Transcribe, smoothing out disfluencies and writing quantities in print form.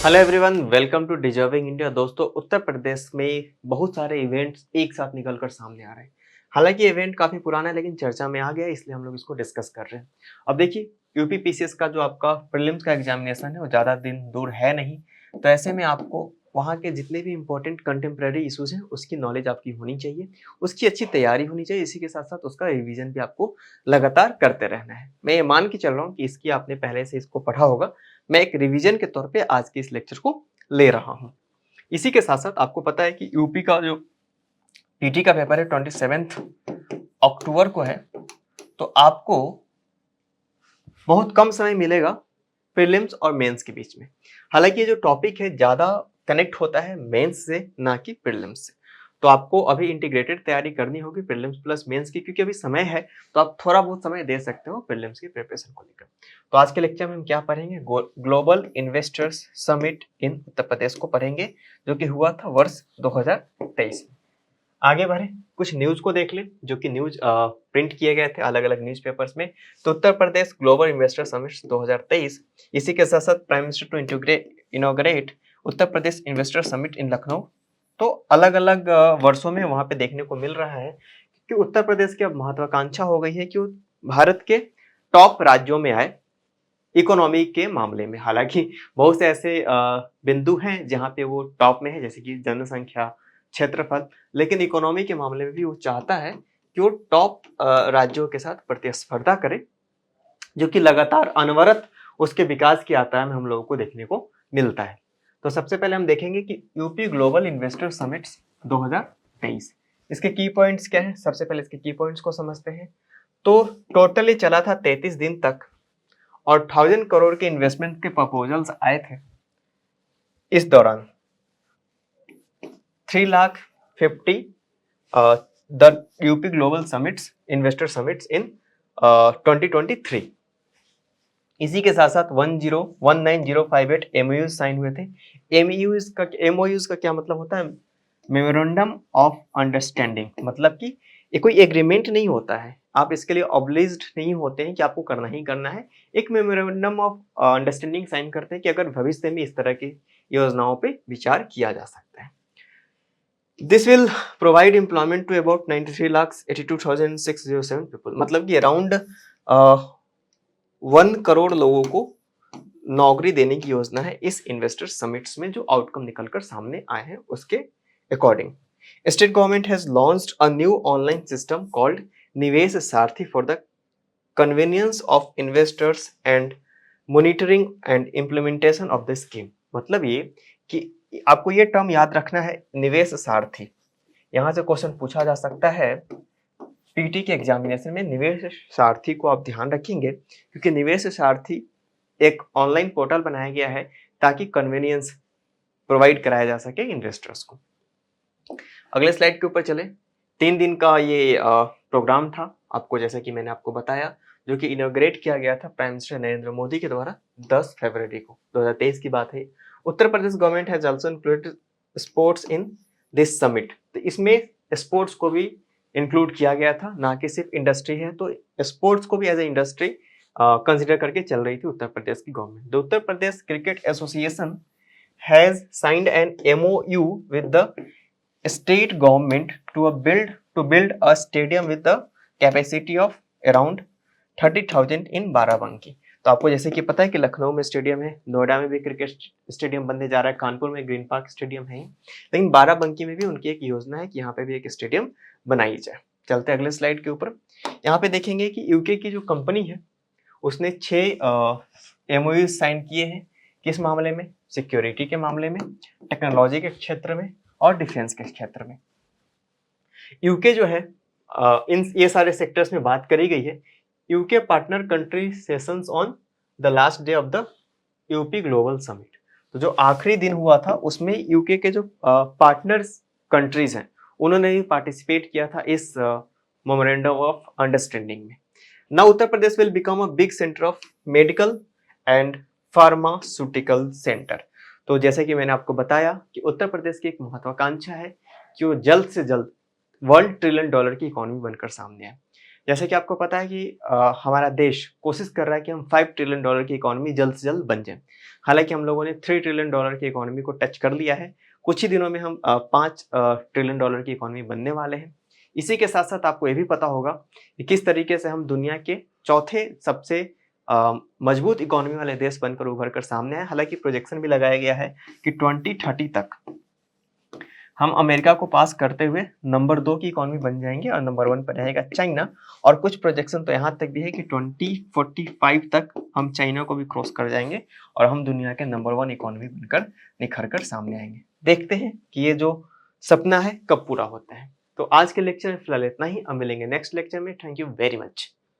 Hello everyone, welcome to deserving India. दोस्तों, उत्तर प्रदेश में बहुत सारे इवेंट्स एक साथ निकल कर सामने आ रहे हैं। हालांकि इवेंट काफी पुराना है, लेकिन चर्चा में आ गया है, इसलिए हम लोग इसको डिस्कस कर रहे हैं। अब देखिए, यूपी पीसीएस का जो आपका प्रीलिम्स का एग्जामिनेशन है वो ज़्यादा दिन दूर है नहीं। तो ऐसे में आपको वहाँ के जितने भी इंपॉर्टेंट कंटेम्प्रेरी इशूज हैं उसकी नॉलेज आपकी होनी चाहिए, उसकी अच्छी तैयारी होनी चाहिए। इसी के साथ साथ उसका रिविजन भी आपको लगातार करते रहना है। मैं ये मान के चल रहा हूँ कि इसकी आपने पहले से इसको पढ़ा होगा। मैं एक रिवीजन के तौर पे आज के इस लेक्चर को ले रहा हूं। इसी के साथ साथ आपको पता है कि यूपी का जो पीटी का पेपर है 27 अक्टूबर को है। तो आपको बहुत कम समय मिलेगा प्रीलिम्स और मेंस के बीच में। हालांकि ये जो टॉपिक है ज्यादा कनेक्ट होता है मेंस से, ना कि प्रीलिम्स से। तो आपको अभी इंटीग्रेटेड तैयारी करनी होगी प्रीलिम्स प्लस मेंस की, क्योंकि अभी समय है। तो आप थोड़ा बहुत समय दे सकते हो प्रीलिम्स की प्रिपरेशन को लेकर। तो आज के लेक्चर में हम क्या पढ़ेंगे? Global investors summit in Uttar Pradesh को पढ़ेंगे, जो कि हुआ था वर्ष 2023 में। आगे बढ़े, कुछ न्यूज को देख ले, जो कि न्यूज प्रिंट किए गए थे अलग अलग न्यूज़पेपर्स में। तो Uttar Pradesh global investor summit 2023, इसी के साथ साथ prime minister to inaugurate Uttar Pradesh investor summit in Lucknow. तो अलग अलग वर्षों में वहां पे देखने को मिल रहा है कि उत्तर प्रदेश की अब महत्वाकांक्षा हो गई है कि वो भारत के टॉप राज्यों में आए इकोनॉमी के मामले में। हालांकि बहुत से ऐसे बिंदु हैं जहां पे वो टॉप में है, जैसे कि जनसंख्या, क्षेत्रफल, लेकिन इकोनॉमी के मामले में भी वो चाहता है कि वो टॉप राज्यों के साथ प्रतिस्पर्धा करे, जो कि लगातार अनवरत उसके विकास की यात्रा में हम लोगों को देखने को मिलता है। तो सबसे पहले हम देखेंगे कि यूपी ग्लोबल इन्वेस्टर समिट्स 2023, इसके की पॉइंट्स क्या है। सबसे पहले इसके की पॉइंट्स को समझते हैं। तो टोटली चला था 33 दिन तक और 1000 करोड़ के इन्वेस्टमेंट के प्रपोजल्स आए थे। इस दौरान 3,50,000 the UP global summits investor summits in 2023। इसी के साथ साथ 1919058 एमओयूज साइन हुए थे। एमओयूज का क्या मतलब होता है? Memorandum of understanding. मतलब कि ये कोई एग्रीमेंट नहीं होता है, आप इसके लिए ऑब्लिज्ड नहीं होते हैं कि आपको करना ही करना है। एक मेमोरेंडम ऑफ अंडरस्टैंडिंग साइन करते हैं कि अगर भविष्य में इस तरह की योजनाओं पे विचार किया जा सकता है। This will provide employment to about 93,82,607 people. मतलब कि अराउंड 1 करोड़ लोगों को नौकरी देने की योजना है इस इन्वेस्टर समिट्स में, जो आउटकम निकलकर सामने आए हैं उसके according. State government has launched a new online system called निवेश सारथी for the convenience of investors and monitoring and implementation of the scheme. मतलब ये कि आपको ये टर्म याद रखना है, निवेश सारथी। यहां से क्वेश्चन पूछा जा सकता है पीटी के एग्जामिनेशन में। निवेश सारथी को आप ध्यान रखेंगे, क्योंकि निवेश सारथी एक ऑनलाइन पोर्टल बनाया गया है ताकि कन्वीनियंस प्रोवाइड कराया जा सके इन्वेस्टर्स को। अगले स्लाइड के ऊपर चले। 3 दिन का ये प्रोग्राम था, आपको जैसे कि मैंने आपको बताया, जो कि इनॉग्रेट किया गया था प्राइम मिनिस्टर नरेंद्र मोदी के द्वारा 10 फरवरी को 2023 की बात है। Uttar Pradesh government has also included sports in this summit. तो इसमें स्पोर्ट्स को भी इंक्लूड किया गया था, ना कि सिर्फ इंडस्ट्री है। तो स्पोर्ट्स को भी एज ए इंडस्ट्री कंसिडर करके चल रही थी उत्तर प्रदेश की government. The Uttar Pradesh cricket association has signed an MOU with the state government to build a stadium with the capacity of around 30,000 in Barabanki. तो आपको जैसे कि पता है कि लखनऊ में स्टेडियम है, नोएडा में भी क्रिकेट स्टेडियम बनने जा रहा है, कानपुर में ग्रीन पार्क स्टेडियम है, लेकिन बाराबंकी में भी उनकी एक योजना है कि यहाँ पे भी एक स्टेडियम बनाई जाए। चलते अगले स्लाइड के ऊपर। यहाँ पे देखेंगे कि यूके की जो कंपनी है उसने 6 एमओयू साइन किए हैं। किस मामले में? सिक्योरिटी के मामले में, टेक्नोलॉजी के क्षेत्र में और डिफेंस के क्षेत्र में। यूके जो है इन ये सारे सेक्टर्स में बात करी गई है। UK partner country sessions on the last day of the UP global summit. तो जो आखिरी दिन हुआ था उसमें यूके के जो पार्टनर्स कंट्रीज हैं उन्होंने भी पार्टिसिपेट किया था इस मेमोरेंडम ऑफ अंडरस्टैंडिंग में। Now Uttar Pradesh will become a big centre of medical and pharmaceutical centre. तो जैसे कि मैंने आपको बताया कि उत्तर प्रदेश की एक महत्वाकांक्षा है कि वो जल्द से जल्द $1 ट्रिलियन की इकोनॉमी बनकर सामने आए। जैसे कि आपको पता है कि हमारा देश कोशिश कर रहा है कि हम $5 ट्रिलियन की इकोनॉमी जल्द से जल्द बन जाए। हालाँकि हम लोगों ने $3 ट्रिलियन की इकोनॉमी को टच कर लिया है। कुछ ही दिनों में हम $5 ट्रिलियन की इकोनॉमी बनने वाले हैं। इसी के साथ-साथ आपको ये भी पता होगा कि किस तरीके से हम दुनिया के चौथे सबसे मजबूत इकोनॉमी वाले देश बनकर उभर कर सामने आए। हालाँकि प्रोजेक्शन भी लगाया गया है कि 2030 तक हम अमेरिका को पास करते हुए नंबर 2 की इकोनॉमी बन जाएँगे और नंबर 1 पर रहेगा चाइना। और कुछ प्रोजेक्शन तो यहाँ तक भी है कि 2045 तक हम चाइना को भी क्रॉस कर जाएँगे और हम दुनिया के नंबर 1 इकोनॉमी बनकर निखर कर सामने आएँगे। देखते हैं कि ये जो सपना है कब पूरा होता है। तो आज के लेक्चर में फिलहाल इतना ही। अब मिलेंगे नेक्स्ट लेक्चर में। Thank you very much.